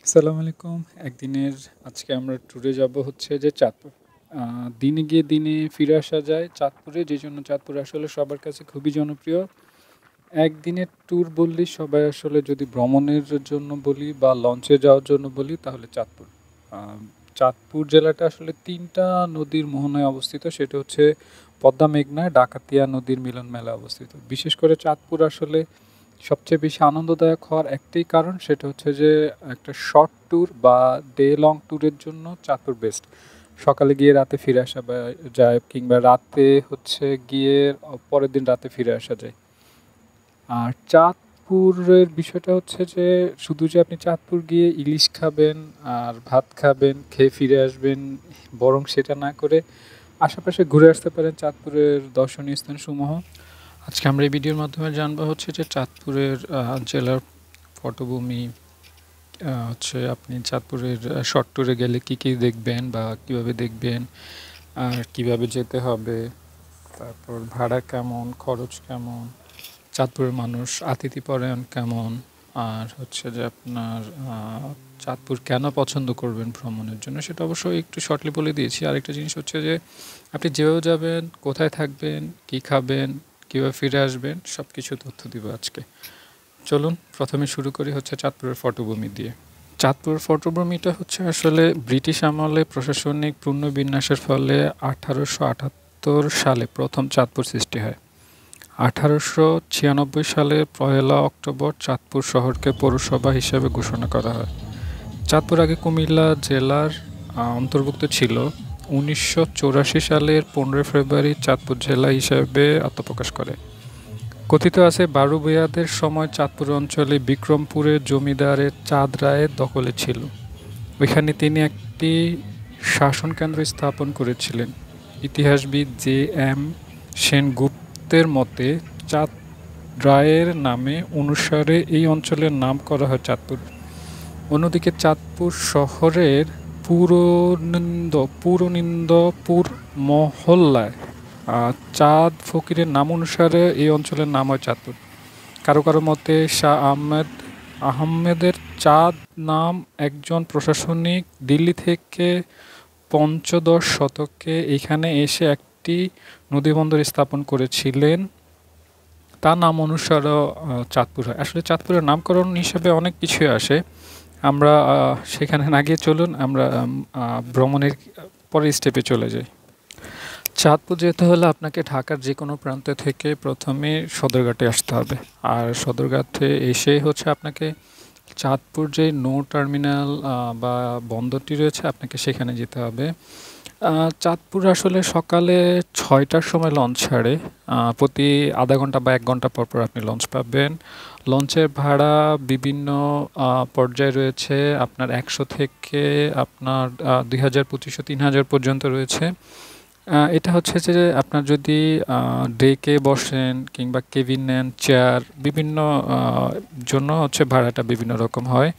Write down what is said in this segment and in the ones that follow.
আসসালামু আলাইকুম। একদিনের আজকে আমরা ট্যুরে যাব হচ্ছে যে চাঁদপুর। দিনে গিয়ে দিনে ফিরে আসা যায় চাঁদপুরে, যেজন্য চাঁদপুর আসলে সবার কাছে খুবই জনপ্রিয়। একদিনের ট্যুর বললেই সবাই আসলে যদি ভ্রমণের জন্য বলি বা লঞ্চে যাওয়ার জন্য বলি তাহলে চাঁদপুর। আ চাঁদপুর জেলাটা আসলে ৩ টা নদীর মোহনায় অবস্থিত। সেটা হচ্ছে পদ্মা, মেঘনা, ডাকাতিয়া নদীর মিলন মেলায় অবস্থিত। বিশেষ করে চাঁদপুর আসলে সবচেয়ে বেশি আনন্দদায়ক হওয়ার একটাই কারণ, সেটা হচ্ছে যে একটা শর্ট ট্যুর বা ডে লং ট্যুরের জন্য চাঁদপুর বেস্ট। সকালে গিয়ে রাতে ফিরে আসা বা যায়, কিংবা রাতে হচ্ছে গিয়ে পরের দিন রাতে ফিরে আসা যায়। আর চাঁদপুরের বিষয়টা হচ্ছে যে শুধু যে আপনি চাঁদপুর গিয়ে ইলিশ খাবেন আর ভাত খাবেন, খেয়ে ফিরে আসবেন, বরং সেটা না করে আশেপাশে ঘুরে আসতে পারেন চাঁদপুরের দর্শনীয় স্থানসমূহ। আজকে আমরা এই ভিডিওর মাধ্যমে জানবো হচ্ছে যে চাঁদপুরের জেলার পটভূমি, হচ্ছে আপনি চাঁদপুরের শর্ট ট্যুরে গেলে কী কী দেখবেন বা কিভাবে দেখবেন, আর কিভাবে যেতে হবে, তারপর ভাড়া কেমন, খরচ কেমন, চাঁদপুরের মানুষ আতিথেয়পরায়ণ কেমন, আর হচ্ছে যে আপনার চাঁদপুর কেন পছন্দ করবেন ভ্রমণের জন্য, সেটা অবশ্যই একটু শর্টলি বলে দিয়েছি। আরেকটা জিনিস হচ্ছে যে আপনি যেভাবে যাবেন, কোথায় থাকবেন, কী খাবেন, কীভাবে ফিরে আসবেন, সব কিছু তথ্য দিব আজকে। চলুন প্রথমে শুরু করি হচ্ছে চাঁদপুরের পটভূমি দিয়ে। চাঁদপুরের পটভূমিটা হচ্ছে আসলে ব্রিটিশ আমলে প্রশাসনিক পুনর্বিন্যাসের ফলে 1878 সালে প্রথম চাঁদপুর সৃষ্টি হয়। 1896 সালের 1 অক্টোবর চাঁদপুর শহরকে পৌরসভা হিসেবে ঘোষণা করা হয়। চাঁদপুর আগে কুমিল্লা জেলার অন্তর্ভুক্ত ছিল। 1984 সালের 15 ফেব্রুয়ারি চাঁদপুর জেলা হিসেবে আত্মপ্রকাশ করে। কথিত আছে বারু ভূঁইয়াদের সময় চাঁদপুর অঞ্চলে বিক্রমপুরের জমিদারের চাঁদ রায়ের দখলে ছিল। ওইখানে তিনি একটি শাসনকেন্দ্র স্থাপন করেছিলেন। ইতিহাসবিদ জে এম সেনগুপ্তের মতে চাঁদ রায়ের নামে অনুসারে এই অঞ্চলের নাম করা হয় চাঁদপুর। অন্যদিকে চাঁদপুর শহরের পুরনিন্দপুর মহল্লায় চাঁদ ফকিরের নাম অনুসারে এই অঞ্চলের নাম হয় চাঁদপুর। কারো কারো মতে শাহ আহমেদের চাঁদ নাম একজন প্রশাসনিক দিল্লি থেকে পঞ্চদশ শতকে এখানে এসে একটি নদীবন্দর স্থাপন করেছিলেন। তার নাম অনুসারে চাঁদপুর হয়। আসলে চাঁদপুরের নামকরণ হিসেবে অনেক কিছুই আসে। আমরা সেখানে না গিয়ে চলুন আমরা ভ্রমণের পরের স্টেপে চলে যাই। চাঁদপুর যেতে হলে আপনাকে ঢাকার যে কোনো প্রান্ত থেকে প্রথমে সদরঘাটে আসতে হবে। আর সদরঘাটে এসে হচ্ছে আপনাকে চাঁদপুর যে নৌ টার্মিনাল বা বন্দরটি রয়েছে, আপনাকে সেখানে যেতে হবে। চাঁদপুর আসলে সকালে 6টার সময় লঞ্চ ছাড়ে। প্রতি আধা ঘন্টা বা 1 ঘন্টা পর পর আপনি লঞ্চ পাবেন। লঞ্চের ভাড়া বিভিন্ন পর্যায়ে রয়েছে। আপনার 100 থেকে আপনার 2000, 2500, 3000 পর্যন্ত রয়েছে। এটা হচ্ছে যে আপনার যদি ডেকে বসেন কিংবা কেবিন নেন, চেয়ার বিভিন্ন জন্য হচ্ছে ভাড়াটা বিভিন্ন রকম হয়।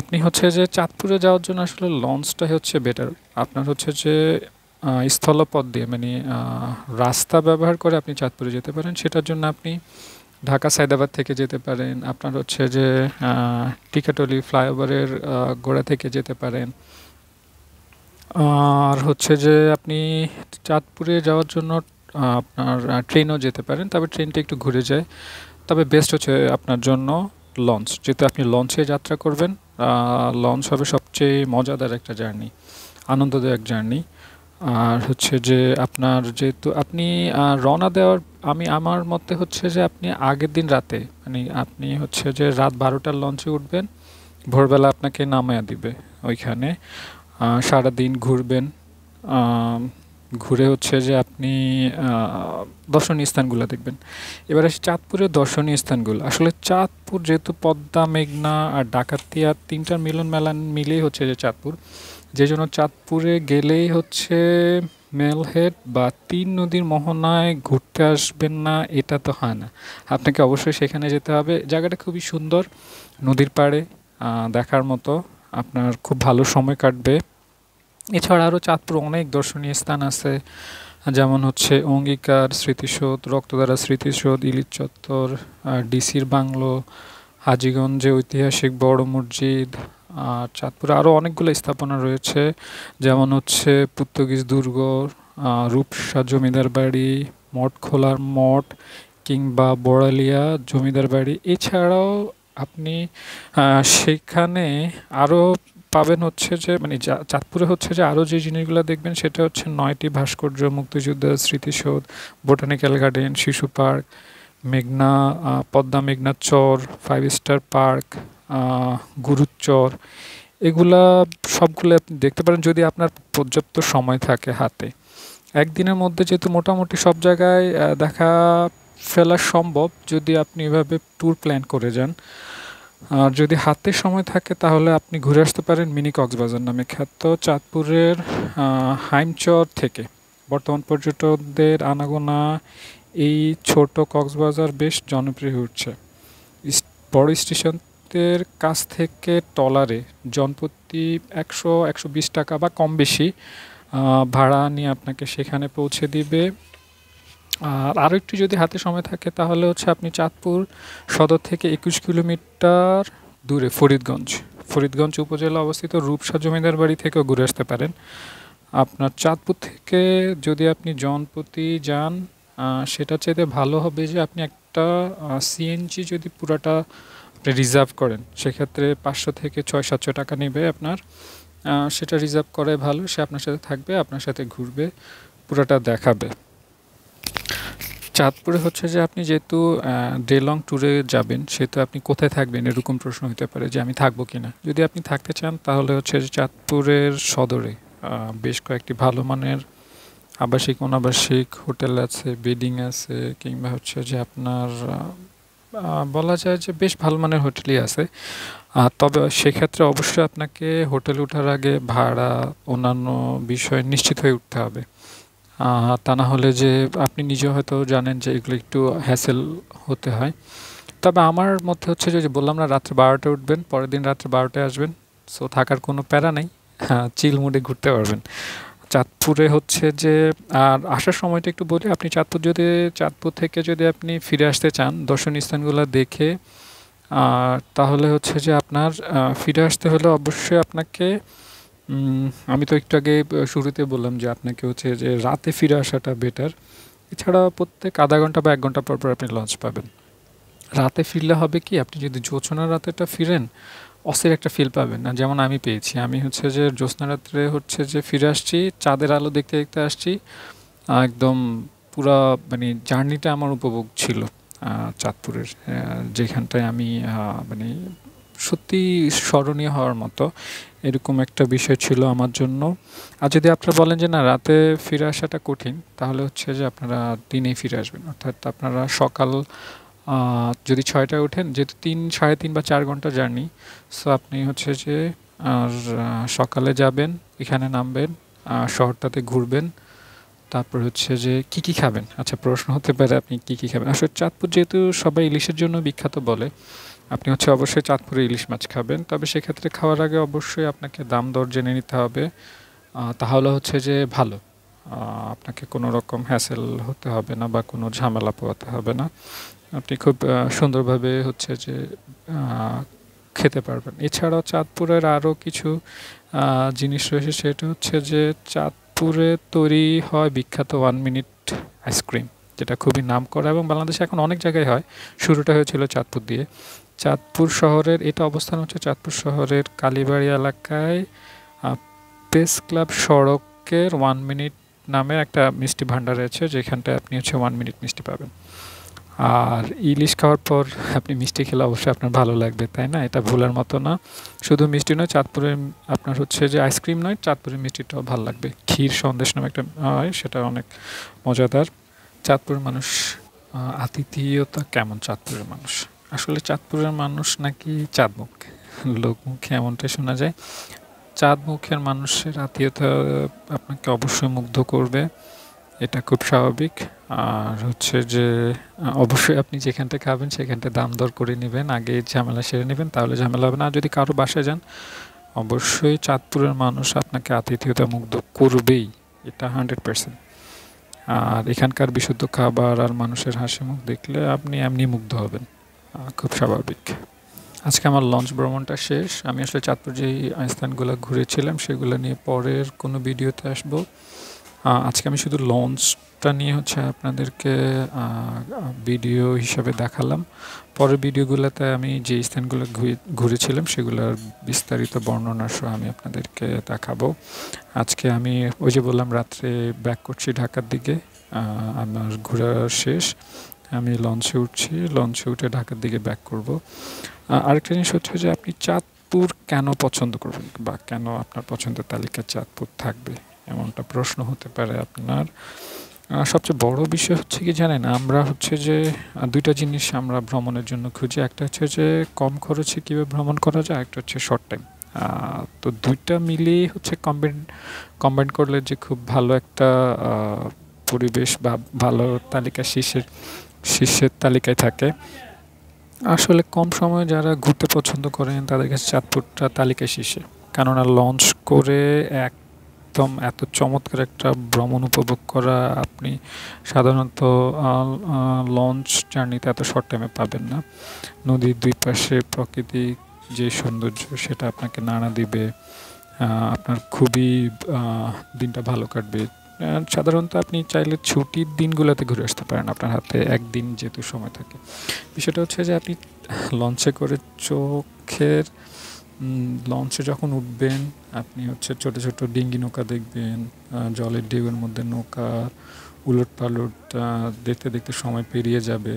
আপনি হচ্ছে যে চাঁদপুরে যাওয়ার জন্য আসলে লঞ্চটাই হচ্ছে বেটার। আপনার হচ্ছে যে স্থলপথ দিয়ে মানে রাস্তা ব্যবহার করে আপনি চাঁদপুরে যেতে পারেন। সেটার জন্য আপনি ঢাকা সায়দাবাদ থেকে যেতে পারেন। আপনার হচ্ছে যে টিকাটলি ফ্লাইওভারের গোড়া থেকে যেতে পারেন। আর হচ্ছে যে আপনি চাঁদপুরে যাওয়ার জন্য আপনার ট্রেনেও যেতে পারেন, তবে ট্রেনটা একটু ঘুরে যায়। তবে বেস্ট হচ্ছে আপনার জন্য লঞ্চ, যেহেতু আপনি লঞ্চে যাত্রা করবেন। লঞ্চ হবে সবচেয়ে মজাদার একটা জার্নি, আনন্দদায়ক জার্নি। আর হচ্ছে যে আপনার যেহেতু আপনি রওনা দেওয়ার আমার মতে হচ্ছে যে আপনি আগের দিন রাতে মানে আপনি হচ্ছে যে রাত 12টার লঞ্চে উঠবেন, ভোরবেলা আপনাকে নামায়া দিবে ওইখানে। সারাদিন ঘুরবেন। ঘুরে হচ্ছে যে আপনি দর্শনীয় স্থানগুলো দেখবেন। এবার আসি চাঁদপুরের দর্শনীয় স্থানগুলো। আসলে চাঁদপুর যেহেতু পদ্মা, মেঘনা আর ডাকাতিয়া 3টার মিলন মেলা মিলেই হচ্ছে যে চাঁদপুর, যে জন্য চাঁদপুরে গেলেই হচ্ছে মেলহেড বা 3 নদীর মোহনায় ঘুরতে আসবেন না এটা তো হয় না। আপনাকে অবশ্যই সেখানে যেতে হবে। জায়গাটা খুবই সুন্দর, নদীর পাড়ে, দেখার মতো। আপনার খুব ভালো সময় কাটবে। এছাড়া আরও চাঁদপুর অনেক দর্শনীয় স্থান আছে, যেমন হচ্ছে অঙ্গীকার স্মৃতিসৌধ, রক্তধারা স্মৃতিসৌধ, ইলিশ চত্বর, ডিসির বাংলো, হাজীগঞ্জে ঐতিহাসিক বড় মসজিদ, আর চাঁদপুরে আরও অনেকগুলো স্থাপনা রয়েছে, যেমন হচ্ছে পর্তুগিজ দুর্গ, রূপসা জমিদার বাড়ি, মঠখোলার মঠ কিংবা বড়ালিয়া জমিদার বাড়ি। এছাড়াও আপনি সেখানে আরও পাবেন হচ্ছে যে মানে চাঁদপুরে হচ্ছে যে আরও যে জিনিসগুলো দেখবেন সেটা হচ্ছে 9টি ভাস্কর্য, মুক্তিযুদ্ধের স্মৃতিসৌধ, বোটানিক্যাল গার্ডেন, শিশু পার্ক, মেঘনা পদ্মা মেঘনা চর, 5 স্টার পার্ক, গুরুচর। এগুলা সবগুলো আপনি দেখতে পারেন যদি আপনার পর্যাপ্ত সময় থাকে হাতে। একদিনের মধ্যে যেহেতু মোটামুটি সব জায়গায় দেখা ফেলা সম্ভব যদি আপনি এভাবে ট্যুর প্ল্যান করে যান। আর যদি হাতে সময় থাকে তাহলে আপনি ঘুরে আসতে পারেন মিনি কক্সবাজার নামে খ্যাত চাঁদপুরের হাইমচর থেকে। বর্তমান পর্যটকদের আনাগোনা এই ছোট কক্সবাজার বেশ জনপ্রিয় হয়ে উঠছে। বড় স্টেশনের কাছ থেকে ট্রলারে জনপ্রতি 100-120 টাকা বা কম বেশি ভাড়া নিয়ে আপনাকে সেখানে পৌঁছে দিবে। আর আরও একটু যদি হাতে সময় থাকে তাহলে হচ্ছে আপনি চাঁদপুর সদর থেকে 21 কিলোমিটার দূরে ফরিদগঞ্জ উপজেলা অবস্থিত রূপসা জমিদার বাড়ি থেকেও ঘুরে আসতে পারেন। আপনার চাঁদপুর থেকে যদি আপনি জনপ্রতি যান সেটা চাইতে ভালো হবে যে আপনি একটা সিএনজি যদি পুরাটা আপনি রিজার্ভ করেন সেক্ষেত্রে 500 থেকে 600-700 টাকা নেবে আপনার। সেটা রিজার্ভ করে ভালো, সে আপনার সাথে থাকবে, আপনার সাথে ঘুরবে, পুরাটা দেখাবে। চাঁদপুরে হচ্ছে যে আপনি যেহেতু ডে লং ট্যুরে যাবেন সেহেতু আপনি কোথায় থাকবেন এরকম প্রশ্ন হতে পারে যে আমি থাকবো কিনা। যদি আপনি থাকতে চান তাহলে হচ্ছে যে চাঁদপুরের সদরে বেশ কয়েকটি ভালো মানের আবাসিক অনাবাসিক হোটেল আছে, বেডিং আছে, কিংবা হচ্ছে যে আপনার বলা যায় যে বেশ ভালো মানের হোটেলই আছে। তবে সেক্ষেত্রে অবশ্যই আপনাকে হোটেলে ওঠার আগে ভাড়া অন্যান্য বিষয় নিশ্চিত হয়ে উঠতে হবে। তা না হলে যে আপনি নিজে হয়তো জানেন যে এগুলো একটু হ্যাসেল হতে হয়। তবে আমার মতে হচ্ছে যে বললাম না রাত্রে 12টায় উঠবেন, পরের দিন রাত্রে 12টায় আসবেন, সো থাকার কোনো প্যারা নেই, চিল মুডে ঘুরতে পারবেন চাঁদপুরে হচ্ছে যে। আর আসার সময়টা একটু বলি, আপনি চাঁদপুর থেকে যদি আপনি ফিরে আসতে চান দর্শনীয় স্থানগুলো দেখে, তাহলে হচ্ছে যে আপনার ফিরে আসতে হলে অবশ্যই আপনাকে আমি তো একটু আগে শুরুতে বললাম যে আপনাকে হচ্ছে যে রাতে ফিরে আসাটা বেটার। এছাড়া প্রত্যেক আধা ঘন্টা বা 1 ঘন্টা পর পর আপনি লঞ্চ পাবেন। রাতে ফিরলে হবে কি, আপনি যদি জ্যোৎস্না রাতেটা ফিরেন অস্থির একটা ফিল পাবেন না, যেমন আমি পেয়েছি। আমি হচ্ছে যে জ্যোৎস্না রাত্রে হচ্ছে যে ফিরে আসছি, চাঁদের আলো দেখতে দেখতে আসছি, একদম পুরা মানে জার্নিটা আমার উপভোগ ছিল চাঁদপুরের, যেখানটায় আমি মানে সত্যি স্মরণীয় হওয়ার মতো এরকম একটা বিষয় ছিল আমার জন্য। আর যদি আপনারা বলেন যে না রাতে ফিরে আসাটা কঠিন, তাহলে হচ্ছে যে আপনারা দিনেই ফিরে আসবেন, অর্থাৎ আপনারা সকাল যদি 6টায় ওঠেন, যেহেতু 3, 3.5 বা 4 ঘন্টা জার্নি, সো আপনি হচ্ছে যে আর সকালে যাবেন, এখানে নামবেন, শহরটাতে ঘুরবেন, তারপর হচ্ছে যে কি খাবেন। আচ্ছা, প্রশ্ন হতে পারে আপনি কি খাবেন। আসলে চাঁদপুর যেহেতু সবাই ইলিশের জন্য বিখ্যাত বলে, আপনি হচ্ছে অবশ্যই চাঁদপুরে ইলিশ মাছ খাবেন। তবে সেক্ষেত্রে খাওয়ার আগে অবশ্যই আপনাকে দাম দর জেনে নিতে হবে, তাহলে হচ্ছে যে ভালো, আপনাকে কোনো রকম হ্যাসেল হতে হবে না বা কোনো ঝামেলা পোহাতে হবে না, আপনি খুব সুন্দরভাবে হচ্ছে যে খেতে পারবেন। এছাড়াও চাঁদপুরের আরও কিছু জিনিস রয়েছে, সেটা হচ্ছে যে চাঁদপুরে তৈরি হয় বিখ্যাত 1 মিনিট আইসক্রিম, যেটা খুবই নামকরা এবং বাংলাদেশে এখন অনেক জায়গায় হয়। শুরুটা হয়েছিল চাঁদপুর দিয়ে। চাঁদপুর শহরের এটা অবস্থান হচ্ছে চাঁদপুর শহরের কালীবাড়ি এলাকায় প্রেস ক্লাব সড়কের 1 মিনিট নামের একটা মিষ্টি ভাণ্ডার রয়েছে, যেখানটায় আপনি হচ্ছে 1 মিনিট মিষ্টি পাবেন। আর ইলিশ খাওয়ার পর আপনি মিষ্টি খেলে অবশ্যই আপনার ভালো লাগবে, তাই না? এটা ভুলার মতো না। শুধু মিষ্টি নয়, চাঁদপুরের আপনার হচ্ছে যে আইসক্রিম নয়, চাঁদপুরের মিষ্টিটাও ভালো লাগবে। ক্ষীর সন্দেশ নামে একটা হয়, সেটা অনেক মজাদার। চাঁদপুরের মানুষ আতিথেয়তা কেমন? চাঁদপুরের মানুষ আসলে চাঁদপুরের মানুষ নাকি চাঁদমুখ, লোকমুখে এমনটাই শোনা যায়। চাঁদমুখের মানুষের আত্মীয়তা আপনাকে অবশ্যই মুগ্ধ করবে, এটা খুব স্বাভাবিক। আর হচ্ছে যে অবশ্যই আপনি যেখানটা খাবেন সেখানটা দাম দর করে নেবেন, আগে ঝামেলা সেরে নেবেন, তাহলে ঝামেলা হবে না। আর যদি কারো বাসায় যান অবশ্যই চাঁদপুরের মানুষ আপনাকে আতিথেয়তা মুগ্ধ করবেই, এটা 100%। আর এখানকার বিশুদ্ধ খাবার আর মানুষের হাসি মুখ দেখলে আপনি এমনি মুগ্ধ হবেন, খুব স্বাভাবিক। আজকে আমার লঞ্চ ভ্রমণটা শেষ। আমি আসলে চাঁদপুর যেই স্থানগুলো ঘুরেছিলাম সেগুলো নিয়ে পরের কোনো ভিডিওতে আসবো। আজকে আমি শুধু লঞ্চটা নিয়ে হচ্ছে আপনাদেরকে ভিডিও হিসাবে দেখালাম। পরের ভিডিওগুলোতে আমি যে স্থানগুলো ঘুরেছিলাম সেগুলোর বিস্তারিত বর্ণনা সহ আমি আপনাদেরকে দেখাবো। আজকে আমি ওই যে বললাম রাত্রে ব্যাক করছি ঢাকার দিকে। আমার ঘোরা শেষ, আমি লঞ্চে উঠছি, লঞ্চে উঠে ঢাকার দিকে ব্যাক করব। আরেকটা জিনিস হচ্ছে যে আপনি চাঁদপুর কেন পছন্দ করবেন বা কেন আপনার পছন্দের তালিকায় চাঁদপুর থাকবে, এমনটা প্রশ্ন হতে পারে আপনার। সবচেয়ে বড় বিষয় হচ্ছে কি জানেন, আমরা হচ্ছে যে দুইটা জিনিস আমরা ভ্রমণের জন্য খুঁজি। একটা হচ্ছে যে কম খরচে কীভাবে ভ্রমণ করা যায়, একটা হচ্ছে শর্ট টাইম। তো দুইটা মিলিয়ে হচ্ছে কম্বাইন করলে যে খুব ভালো একটা পরিবেশ বা ভালো তালিকা শীর্ষের তালিকায় থাকে। আসলে কম সময়ে যারা ঘুরতে পছন্দ করেন তাদের কাছে চাঁদপুরটা তালিকায় শীর্ষে, কেননা লঞ্চ করে একদম এত চমৎকার একটা ভ্রমণ উপভোগ করা আপনি সাধারণত লঞ্চ জার্নিতে এত শর্ট টাইমে পাবেন না। নদীর দুই পাশে প্রাকৃতিক যে সৌন্দর্য সেটা আপনাকে নাড়া দিবে, আপনার খুবই দিনটা ভালো কাটবে। সাধারণত আপনি চাইলে ছুটির দিনগুলোতে ঘুরে আসতে পারেন, আপনার হাতে একদিন যেহেতু সময় থাকে। বিষয়টা হচ্ছে যে আপনি লঞ্চে করে চোখের লঞ্চে যখন উঠবেন আপনি হচ্ছে ছোট ছোট ডিঙ্গি নৌকা দেখবেন, জলের ঢেউয়ের মধ্যে নৌকা উলট পালট দেখতে দেখতে সময় পেরিয়ে যাবে।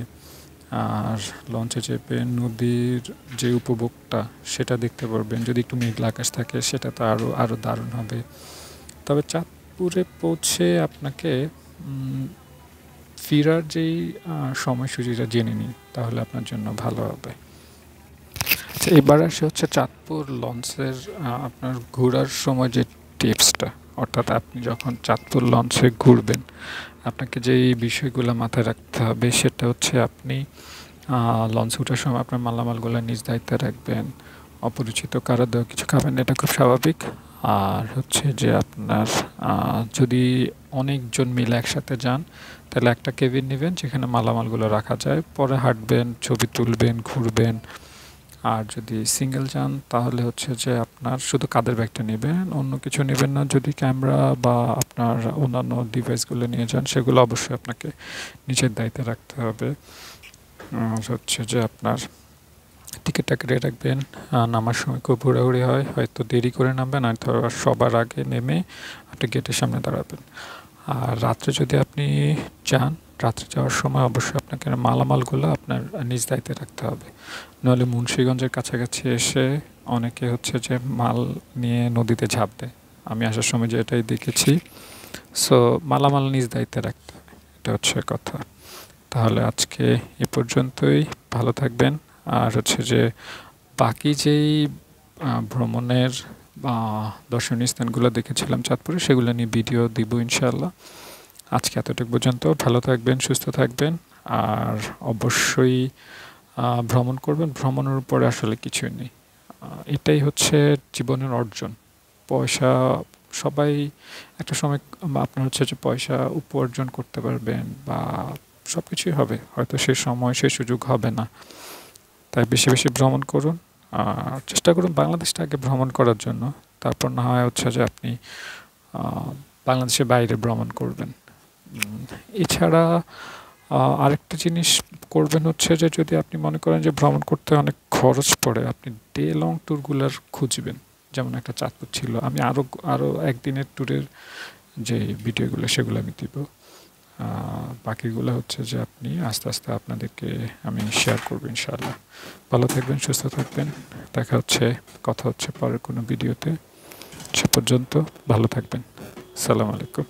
আর লঞ্চে চেপে নদীর যে উপভোগটা সেটা দেখতে পারবেন। যদি একটু মেঘলা আকাশ থাকে সেটা তো আরও দারুণ হবে। তবে চাঁদপুরে পৌঁছে আপনাকে ফেরার যেই সময়সূচিটা জেনে নিন, তাহলে আপনার জন্য ভালো হবে। আচ্ছা, এবার আসে হচ্ছে চাঁদপুর লঞ্চের আপনার ঘোরার সময় যে টিপসটা, অর্থাৎ আপনি যখন চাঁদপুর লঞ্চে ঘুরবেন আপনাকে যেই বিষয়গুলো মাথায় রাখতে হবে সেটা হচ্ছে আপনি লঞ্চে ওঠার সময় আপনার মালামালগুলো নিজ দায়িত্বে রাখবেন। অপরিচিত কারো দেওয়া কিছু খাবেন, এটা খুব স্বাভাবিক। আর হচ্ছে যে আপনার যদি অনেকজন মিলে একসাথে যান তাহলে একটা কেবিন নেবেন যেখানে মালামালগুলো রাখা যায়, পরে হাঁটবেন, ছবি তুলবেন, ঘুরবেন। আর যদি সিঙ্গেল যান তাহলে হচ্ছে যে আপনার শুধু কাঁধের ব্যাগটা নেবেন, অন্য কিছু নেবেন না। যদি ক্যামেরা বা আপনার অন্যান্য ডিভাইসগুলো নিয়ে যান সেগুলো অবশ্যই আপনাকে নিজের দায়িত্বে রাখতে হবে। আর হচ্ছে যে আপনার টিকিটটা কেটে রাখবেন। নামার সময় খুব হুড়াহুড়ি হয়, হয়তো দেরি করে নামবেন, আর সবার আগে নেমে আপনি গেটের সামনে দাঁড়াবেন। আর রাত্রে যদি আপনি যান, রাত্রে যাওয়ার সময় অবশ্যই আপনাকে মালামালগুলো আপনার নিজ দায়িত্বে রাখতে হবে, নাহলে মুন্সিগঞ্জের কাছাকাছি এসে অনেকে হচ্ছে যে মাল নিয়ে নদীতে ঝাঁপ দেয়। আমি আসার সময় যে এটাই দেখেছি। সো মালামাল নিজ দায়িত্বে রাখতে হবে, এটা হচ্ছে কথা। তাহলে আজকে এ পর্যন্তই, ভালো থাকবেন। আর হচ্ছে যে বাকি যেই ভ্রমণের দর্শনীয় স্থানগুলো দেখেছিলাম চাঁদপুরে সেগুলো নিয়ে ভিডিও দিব ইনশাআল্লাহ। আজকে এতটুকু পর্যন্ত, ভালো থাকবেন, সুস্থ থাকবেন। আর অবশ্যই ভ্রমণ করবেন, ভ্রমণের উপরে আসলে কিছুই নেই। এটাই হচ্ছে জীবনের অর্জন। পয়সা সবাই একটা সময় আপনার হচ্ছে যে পয়সা উপার্জন করতে পারবেন বা সব কিছুই হবে, হয়তো সে সময় সে সুযোগ হবে না। তাই বেশি বেশি ভ্রমণ করুন, আর চেষ্টা করুন বাংলাদেশটা আগে ভ্রমণ করার জন্য, তারপর না হয় হচ্ছে যে আপনি বাংলাদেশের বাইরে ভ্রমণ করবেন। এছাড়া আরেকটা জিনিস করবেন হচ্ছে যে যদি আপনি মনে করেন যে ভ্রমণ করতে অনেক খরচ পড়ে, আপনি ডে লং ট্যুরগুলোর খুঁজবেন। যেমন একটা চাঁদপুর ছিল, আমি আরও একদিনের ট্যুরের যে ভিডিওগুলো সেগুলো আমি দিব। বাকিগুলো হচ্ছে যে আপনি আস্তে আস্তে আপনাদেরকে আমি শেয়ার করবো ইনশাআল্লাহ। ভালো থাকবেন, সুস্থ থাকবেন, কথা হচ্ছে পরের কোনো ভিডিওতে। সে পর্যন্ত ভালো থাকবেন। আসসালামু আলাইকুম।